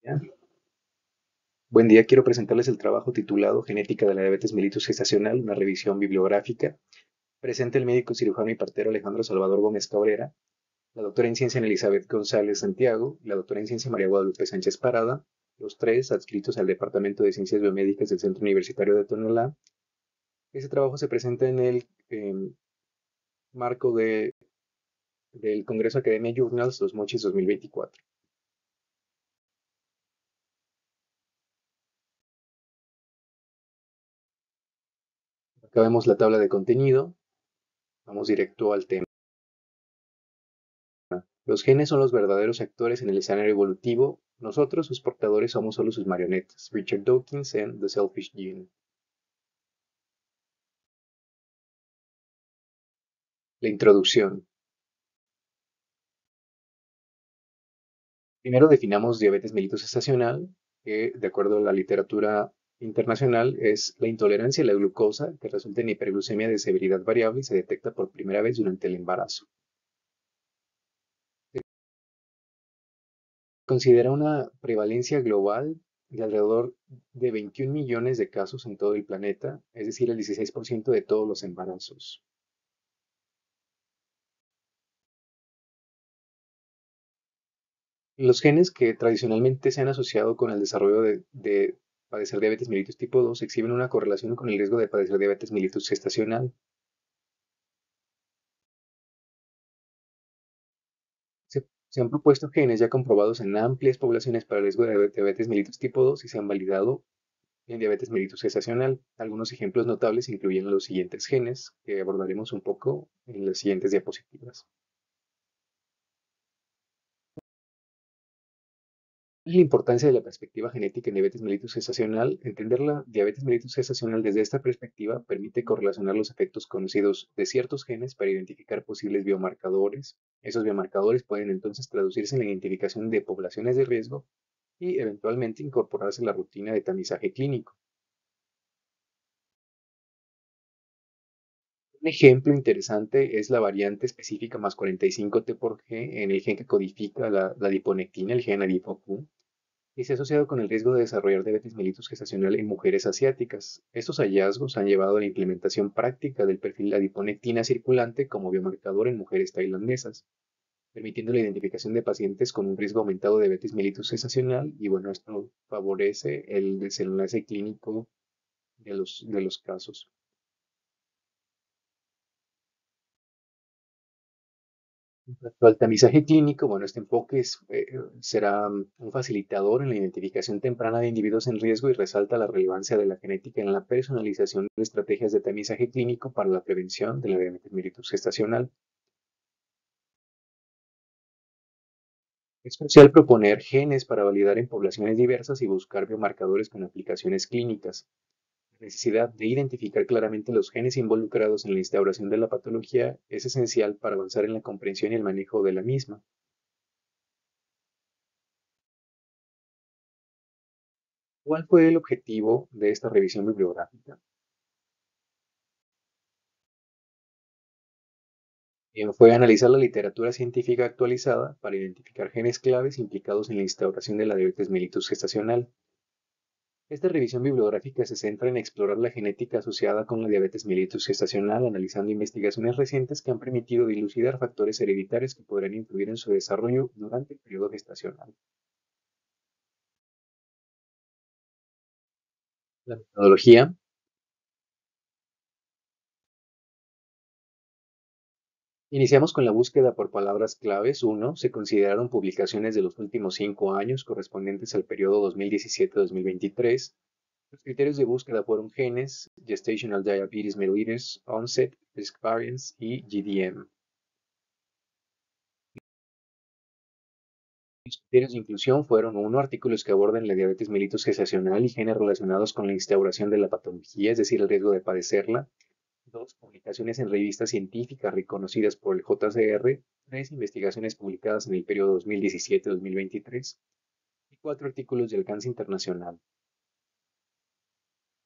Ya. Buen día, quiero presentarles el trabajo titulado Genética de la diabetes mellitus gestacional, una revisión bibliográfica. Presente el médico cirujano y partero Alejandro Salvador Gómez Cabrera, la doctora en ciencia Ana Elizabeth González Santiago y la doctora en ciencia María Guadalupe Sánchez Parada, los tres adscritos al Departamento de Ciencias Biomédicas del Centro Universitario de Tonalá. Este trabajo se presenta en el marco del Congreso Academia Journals Los Mochis 2024. Acá vemos la tabla de contenido, vamos directo al tema. Los genes son los verdaderos actores en el escenario evolutivo. Nosotros, sus portadores, somos solo sus marionetas. Richard Dawkins en The Selfish Gene. La introducción. Primero definamos diabetes mellitus estacional, que de acuerdo a la literatura internacional es la intolerancia a la glucosa que resulta en hiperglucemia de severidad variable y se detecta por primera vez durante el embarazo. Se considera una prevalencia global de alrededor de 21 millones de casos en todo el planeta, es decir, el 16% de todos los embarazos. Los genes que tradicionalmente se han asociado con el desarrollo de padecer diabetes mellitus tipo 2 exhiben una correlación con el riesgo de padecer diabetes mellitus gestacional. Se han propuesto genes ya comprobados en amplias poblaciones para el riesgo de diabetes mellitus tipo 2 y se han validado en diabetes mellitus gestacional. Algunos ejemplos notables incluyen los siguientes genes que abordaremos un poco en las siguientes diapositivas. Es la importancia de la perspectiva genética en diabetes mellitus gestacional. Entender la diabetes mellitus gestacional desde esta perspectiva permite correlacionar los efectos conocidos de ciertos genes para identificar posibles biomarcadores. Esos biomarcadores pueden entonces traducirse en la identificación de poblaciones de riesgo y eventualmente incorporarse a la rutina de tamizaje clínico. Un ejemplo interesante es la variante específica más 45T por G en el gen que codifica la adiponectina, el gen ADIPOQ, y se ha asociado con el riesgo de desarrollar diabetes mellitus gestacional en mujeres asiáticas. Estos hallazgos han llevado a la implementación práctica del perfil adiponectina circulante como biomarcador en mujeres tailandesas, permitiendo la identificación de pacientes con un riesgo aumentado de diabetes mellitus gestacional y bueno, esto favorece el desenlace clínico de los casos. Respecto al tamizaje clínico, bueno, este enfoque será un facilitador en la identificación temprana de individuos en riesgo y resalta la relevancia de la genética en la personalización de estrategias de tamizaje clínico para la prevención de la diabetes mellitus gestacional. Es crucial proponer genes para validar en poblaciones diversas y buscar biomarcadores con aplicaciones clínicas. La necesidad de identificar claramente los genes involucrados en la instauración de la patología es esencial para avanzar en la comprensión y el manejo de la misma. ¿Cuál fue el objetivo de esta revisión bibliográfica? Bien, fue analizar la literatura científica actualizada para identificar genes claves implicados en la instauración de la diabetes mellitus gestacional. Esta revisión bibliográfica se centra en explorar la genética asociada con la diabetes mellitus gestacional, analizando investigaciones recientes que han permitido dilucidar factores hereditarios que podrían influir en su desarrollo durante el periodo gestacional. La metodología. Iniciamos con la búsqueda por palabras claves. 1. Se consideraron publicaciones de los últimos 5 años correspondientes al periodo 2017-2023. Los criterios de búsqueda fueron genes, Gestational Diabetes Mellitus, Onset, Risk Variance y GDM. Los criterios de inclusión fueron 1. Artículos que aborden la diabetes mellitus gestacional y genes relacionados con la instauración de la patología, es decir, el riesgo de padecerla. 2. Publicaciones en revistas científicas reconocidas por el JCR. 3. Investigaciones publicadas en el periodo 2017-2023. Y 4. Artículos de alcance internacional.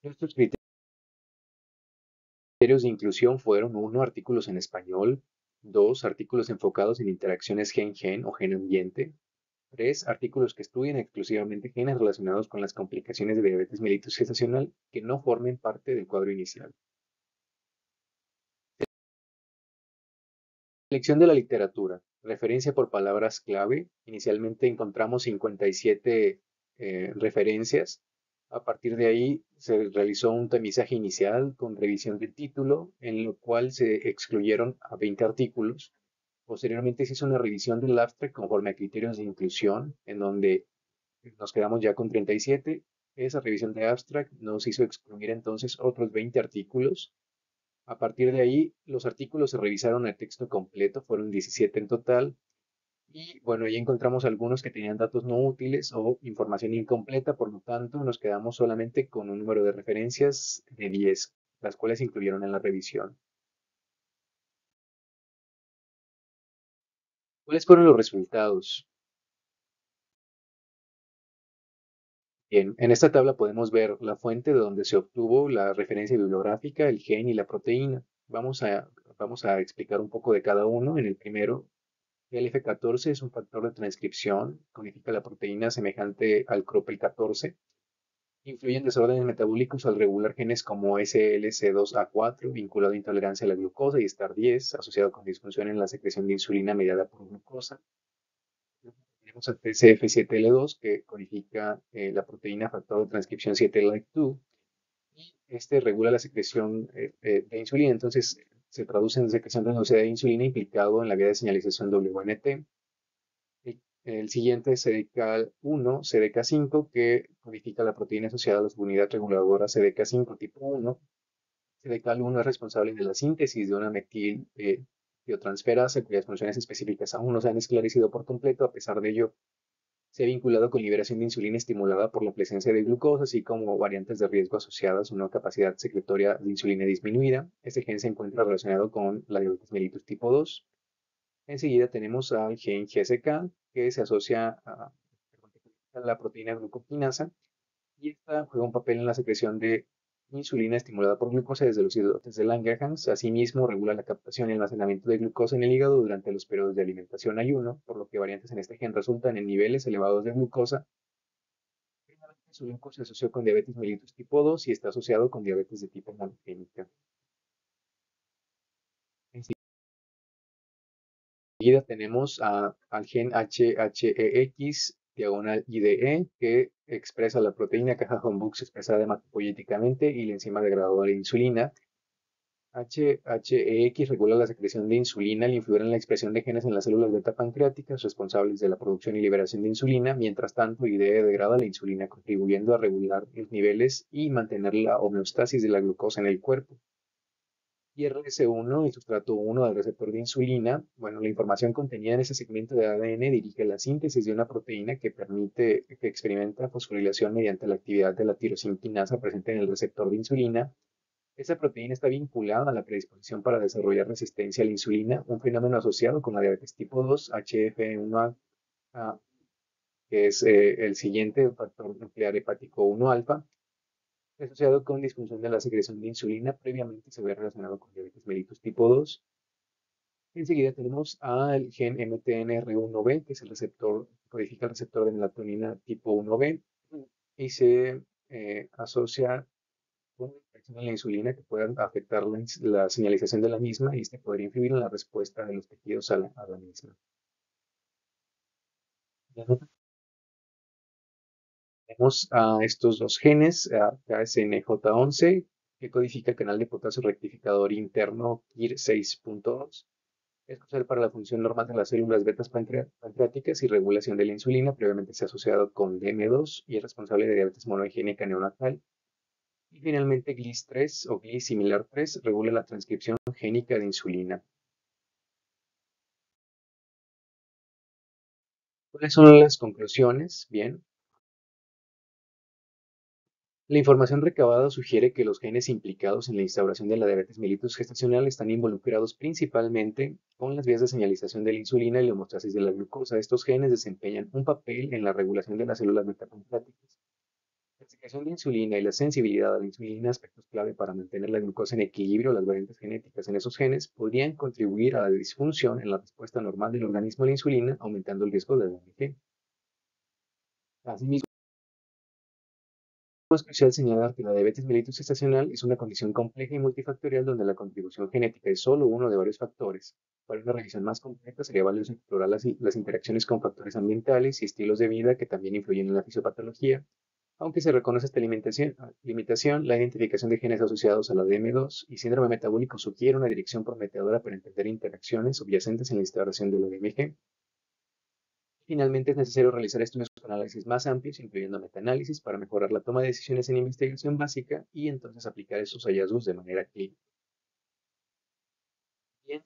Estos criterios de inclusión fueron 1. Artículos en español. 2. Artículos enfocados en interacciones gen-gen o gen-ambiente. 3. Artículos que estudien exclusivamente genes relacionados con las complicaciones de diabetes mellitus gestacional que no formen parte del cuadro inicial. Selección de la literatura. Referencia por palabras clave. Inicialmente encontramos 57 referencias. A partir de ahí se realizó un tamizaje inicial con revisión del título, en lo cual se excluyeron a 20 artículos. Posteriormente se hizo una revisión del abstract conforme a criterios de inclusión, en donde nos quedamos ya con 37. Esa revisión de abstract nos hizo excluir entonces otros 20 artículos. A partir de ahí, los artículos se revisaron el texto completo, fueron 17 en total. Y bueno, ahí encontramos algunos que tenían datos no útiles o información incompleta, por lo tanto, nos quedamos solamente con un número de referencias de 10, las cuales se incluyeron en la revisión. ¿Cuáles fueron los resultados? Bien, en esta tabla podemos ver la fuente de donde se obtuvo la referencia bibliográfica, el gen y la proteína. Vamos a explicar un poco de cada uno. En el primero, el F14 es un factor de transcripción, codifica la proteína semejante al CROPL14, influye en desórdenes metabólicos al regular genes como SLC2A4, vinculado a intolerancia a la glucosa, y STAR10, asociado con disfunción en la secreción de insulina mediada por glucosa. Tenemos al TCF7L2, que codifica la proteína factor de transcripción 7-like2, y este regula la secreción de insulina, entonces se traduce en secreción reducida de insulina implicado en la vía de señalización WNT. El siguiente es CDK1, CDK5, que codifica la proteína asociada a la subunidad reguladora CDK5 tipo 1. CDK1 es responsable de la síntesis de una metil biotransferasa cuyas funciones específicas aún no se han esclarecido por completo. A pesar de ello, se ha vinculado con liberación de insulina estimulada por la presencia de glucosa, así como variantes de riesgo asociadas a una capacidad secretoria de insulina disminuida. Este gen se encuentra relacionado con la diabetes mellitus tipo 2. Enseguida tenemos al gen GSK, que se asocia a la proteína glucokinasa, y esta juega un papel en la secreción de insulina estimulada por glucosa desde los islotes de Langerhans. Asimismo, regula la captación y almacenamiento de glucosa en el hígado durante los periodos de alimentación-ayuno, por lo que variantes en este gen resultan en niveles elevados de glucosa. Finalmente, su glucosa se asoció con diabetes mellitus tipo 2 y está asociado con diabetes de tipo monogénica. Enseguida tenemos al gen HHEX diagonal IDE, que expresa la proteína caja Hombux expresada hematopoieticamente y la enzima degradadora de insulina. HHEX regula la secreción de insulina al influir en la expresión de genes en las células beta pancreáticas responsables de la producción y liberación de insulina. Mientras tanto, IDE degrada la insulina, contribuyendo a regular los niveles y mantener la homeostasis de la glucosa en el cuerpo. Y RS1, el sustrato 1 del receptor de insulina. Bueno, la información contenida en ese segmento de ADN dirige la síntesis de una proteína que experimenta fosforilación mediante la actividad de la tirosinquinasa presente en el receptor de insulina. Esta proteína está vinculada a la predisposición para desarrollar resistencia a la insulina, un fenómeno asociado con la diabetes tipo 2, HF1A, que es el siguiente factor nuclear hepático 1 alfa, asociado con disfunción de la secreción de insulina. Previamente se había relacionado con diabetes mellitus tipo 2. Enseguida tenemos al gen MTNR1B, que es el receptor, codifica el receptor de melatonina tipo 1B y se asocia con infección en la insulina que puedan afectar la señalización de la misma, y este podría influir en la respuesta de los tejidos a la misma. Tenemos a estos dos genes, a KSNJ11, que codifica el canal de potasio rectificador interno KIR6.2. Es crucial para la función normal de las células betas pancreáticas y regulación de la insulina. Previamente se ha asociado con DM2 y es responsable de diabetes monogénica neonatal. Y finalmente GLIS3 o GLI similar 3 regula la transcripción génica de insulina. ¿Cuáles son las conclusiones? Bien, la información recabada sugiere que los genes implicados en la instauración de la diabetes mellitus gestacional están involucrados principalmente con las vías de señalización de la insulina y la homeostasis de la glucosa. Estos genes desempeñan un papel en la regulación de las células beta-pancreáticas. La secreción de insulina y la sensibilidad a la insulina, aspectos clave para mantener la glucosa en equilibrio. Las variantes genéticas en esos genes podrían contribuir a la disfunción en la respuesta normal del organismo a la insulina, aumentando el riesgo de ADG. Asimismo, es crucial señalar que la diabetes mellitus gestacional es una condición compleja y multifactorial donde la contribución genética es solo uno de varios factores. Para una revisión más completa sería valioso explorar las interacciones con factores ambientales y estilos de vida que también influyen en la fisiopatología. Aunque se reconoce esta limitación, la identificación de genes asociados a la DM2 y síndrome metabólico sugiere una dirección prometedora para entender interacciones subyacentes en la instauración de la DMG. Finalmente, es necesario realizar estudios con análisis más amplios, incluyendo metaanálisis, para mejorar la toma de decisiones en investigación básica y entonces aplicar esos hallazgos de manera clínica. Bien,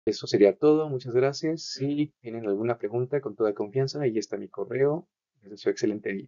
eso sería todo. Muchas gracias. Si tienen alguna pregunta, con toda confianza, ahí está mi correo. Les deseo excelente día.